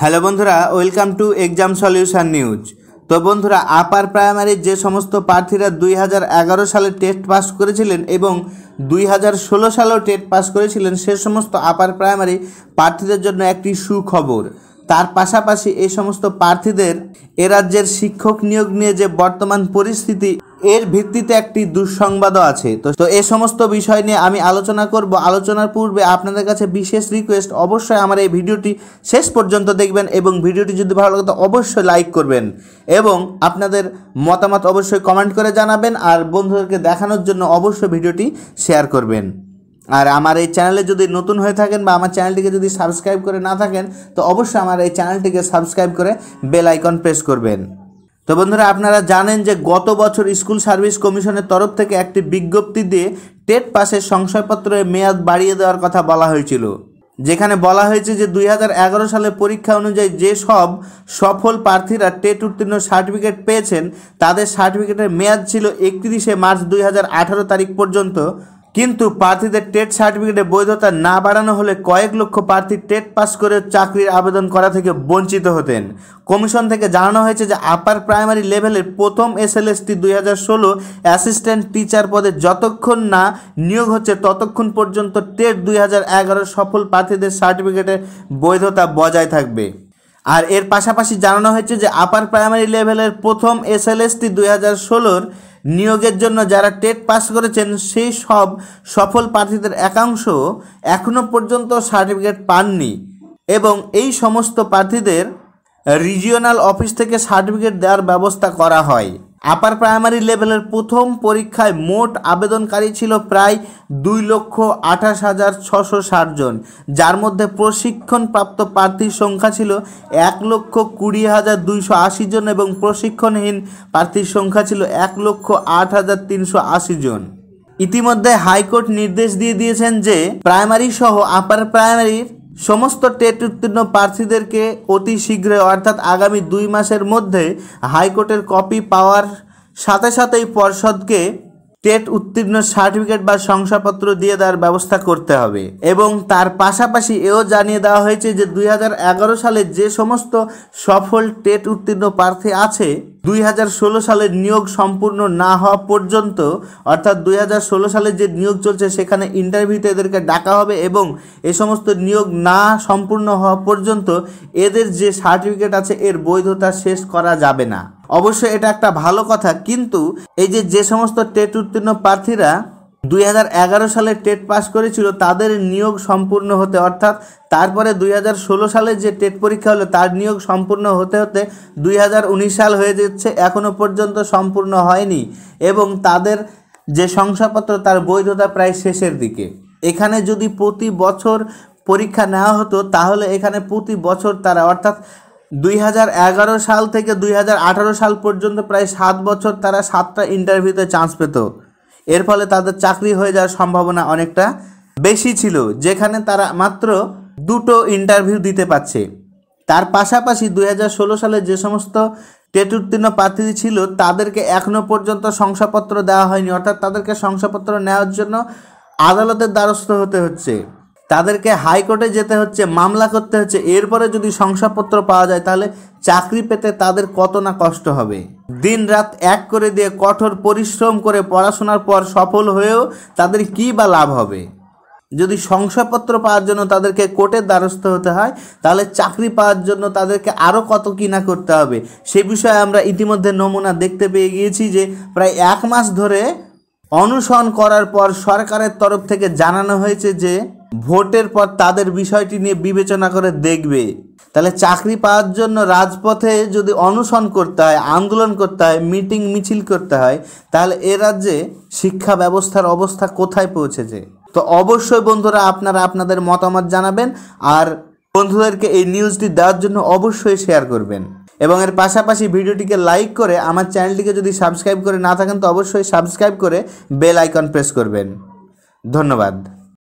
Hello বন্ধুরা, welcome to exam solution news. তো বন্ধুরা, আপার প্রাইমারির যে সমস্ত প্রার্থীরা 2011 সালে টেস্ট পাস করেছিলেন এবং 2016 সালেও টেস্ট পাস করেছিলেন, সে সমস্ত আপার প্রাইমারি প্রার্থীদের জন্য একটি সুখবর। তার পাশাপাশি এই সমস্ত প্রার্থীদের এ রাজ্যের শিক্ষক নিয়োগ নিয়ে যে বর্তমান পরিস্থিতি, এর ভিত্তিতে একটি দুঃসংবাদও আছে। তো এই সমস্ত বিষয় নিয়ে আমি আলোচনা করব। আলোচনার পূর্বে আপনাদের কাছে বিশেষ রিকোয়েস্ট, অবশ্যই আমার এই ভিডিওটি শেষ পর্যন্ত দেখবেন এবং ভিডিওটি যদি ভালো লাগে তো অবশ্যই লাইক করবেন এবং আপনাদের মতামত অবশ্যই কমেন্ট করে জানাবেন, আর বন্ধুদেরকে দেখানোর জন্য অবশ্যই ভিডিওটি শেয়ার করবেন। আর আমার এই চ্যানেলে যদি নতুন হয়ে থাকেন বা আমার চ্যানেলটিকে যদি সাবস্ক্রাইব করে না থাকেন তো অবশ্যই আমার এই চ্যানেলটিকে সাবস্ক্রাইব করে বেল আইকন প্রেস করবেন। তো বন্ধুরা, আপনারা জানেন যে গত বছর স্কুল সার্ভিস কমিশনের তরফ থেকে একটি বিজ্ঞপ্তি দিয়ে টেট পাসের শংসাপত্রের মেয়াদ বাড়িয়ে দেওয়ার কথা বলা হয়েছিল, যেখানে বলা হয়েছে যে 2011 সালে পরীক্ষা অনুযায়ী যে সব সফল প্রার্থীরা টেট উত্তীর্ণ সার্টিফিকেট পেয়েছেন তাদের সার্টিফিকেটের মেয়াদ ছিল 31শে মার্চ 2018 তারিখ পর্যন্ত। কিন্তু প্রার্থীদের টেট সার্টিফিকেটে বৈধতা না বাড়ানো হলে কয়েক লক্ষ প্রার্থী টেট পাস করে চাকরির আবেদন করা থেকে বঞ্চিত হতেন। কমিশন থেকে জানানো হয়েছে যে আপার প্রাইমারি লেভেলের প্রথম SLST 2016 অ্যাসিস্ট্যান্ট টিচার পদে যতক্ষণ না নিয়োগ হচ্ছে ততক্ষণ পর্যন্ত টেট 2011 সফল প্রার্থীদের সার্টিফিকেটের বৈধতা বজায় থাকবে। আর এর পাশাপাশি জানানো হয়েছে যে আপার প্রাইমারি লেভেলের প্রথম SLST 2016 নিয়োগের জন্য যারা টেট পাস করেছেন সেই সব সফল প্রার্থীদের একাংশ এখনও পর্যন্ত সার্টিফিকেট পাননি এবং এই সমস্ত প্রার্থীদের রিজিওনাল অফিস থেকে সার্টিফিকেট দেওয়ার ব্যবস্থা করা হয়। আপার প্রাইমারি লেভেলের প্রথম পরীক্ষায় মোট আবেদনকারী ছিল প্রায় 2,28,660 জন, যার মধ্যে প্রশিক্ষণপ্রাপ্ত প্রার্থীর সংখ্যা ছিল 1,20,280 জন এবং প্রশিক্ষণহীন প্রার্থীর সংখ্যা ছিল 1,08,380 জন। ইতিমধ্যে হাইকোর্ট নির্দেশ দিয়ে দিয়েছেন যে প্রাইমারি সহ আপার প্রাইমারির সমস্ত টেট উত্তীর্ণ প্রার্থীদেরকে অতি শীঘ্রই অর্থাৎ আগামী 2 মাসের মধ্যে হাইকোর্টের কপি পাওয়ার সাথে সাথেই পর্ষদকে টেট উত্তীর্ণ সার্টিফিকেট বা শংসাপত্র দিয়ে দেওয়ার ব্যবস্থা করতে হবে। এবং তার পাশাপাশি এও জানিয়ে দেওয়া হয়েছে যে 2011 সালে যে সমস্ত সফল টেট উত্তীর্ণ প্রার্থী আছে 2016 সালের নিয়োগ সম্পূর্ণ না হওয়া পর্যন্ত, অর্থাৎ 2016 সালে যে নিয়োগ চলছে সেখানে ইন্টারভিউতে এদেরকে ডাকা হবে এবং এ সমস্ত নিয়োগ না সম্পূর্ণ হওয়া পর্যন্ত এদের যে সার্টিফিকেট আছে এর বৈধতা শেষ করা যাবে না। অবশ্যই এটা একটা ভালো কথা, কিন্তু এই যে সমস্ত টেট উত্তীর্ণ প্রার্থীরা 2011 সালে টেট পাস করেছিল তাদের নিয়োগ সম্পূর্ণ হতে, অর্থাৎ তারপরে 2016 সালে যে টেট পরীক্ষা হলো তার নিয়োগ সম্পূর্ণ হতে হতে 2019 সাল হয়ে যাচ্ছে, এখনও পর্যন্ত সম্পূর্ণ হয়নি এবং তাদের যে শংসাপত্র তার বৈধতা প্রায় শেষের দিকে। এখানে যদি প্রতি বছর পরীক্ষা নেওয়া হতো তাহলে এখানে প্রতি বছর তারা, অর্থাৎ 2011 সাল থেকে 2018 সাল পর্যন্ত প্রায় 7 বছর তারা 7টা ইন্টারভিউতে চান্স পেত। এর ফলে তাদের চাকরি হয়ে যাওয়ার সম্ভাবনা অনেকটা বেশি ছিল, যেখানে তারা মাত্র 2টো ইন্টারভিউ দিতে পারছে। তার পাশাপাশি 2016 সালে যে সমস্ত টেট উত্তীর্ণ প্রার্থী ছিল তাদেরকে এখনও পর্যন্ত শংসাপত্র দেওয়া হয়নি, অর্থাৎ তাদেরকে শংসাপত্র নেওয়ার জন্য আদালতের দ্বারস্থ হতে হচ্ছে, তাদেরকে হাইকোর্টে যেতে হচ্ছে, মামলা করতে হচ্ছে। এরপরে যদি শংসাপত্র পাওয়া যায় তাহলে চাকরি পেতে তাদের কত না কষ্ট হবে। দিন রাত এক করে দিয়ে কঠোর পরিশ্রম করে পড়াশোনার পর সফল হয়েও তাদের কী বা লাভ হবে? যদি শংসাপত্র পাওয়ার জন্য তাদেরকে কোর্টের দ্বারস্থ হতে হয় তাহলে চাকরি পাওয়ার জন্য তাদেরকে আরও কত কী না করতে হবে। সে বিষয়ে আমরা ইতিমধ্যে নমুনা দেখতে পেয়ে গিয়েছি যে প্রায় 1 মাস ধরে অনুসরণ করার পর সরকারের তরফ থেকে জানানো হয়েছে যে ভোটের পর তাদের বিষয়টি নিয়ে বিবেচনা করে দেখবে। তাহলে চাকরি পাওয়ার জন্য রাজপথে যদি অনশন করতে হয়, আন্দোলন করতে হয়, মিটিং মিছিল করতে হয়, তাহলে এ রাজ্যে শিক্ষা ব্যবস্থার অবস্থা কোথায় পৌঁছেছে? তো অবশ্যই বন্ধুরা আপনারা আপনাদের মতামত জানাবেন আর বন্ধুদেরকে এই নিউজটি দেওয়ার জন্য অবশ্যই শেয়ার করবেন এবং এর পাশাপাশি ভিডিওটিকে লাইক করে আমার চ্যানেলটিকে যদি সাবস্ক্রাইব করে না থাকেন তো অবশ্যই সাবস্ক্রাইব করে বেল আইকন প্রেস করবেন। ধন্যবাদ।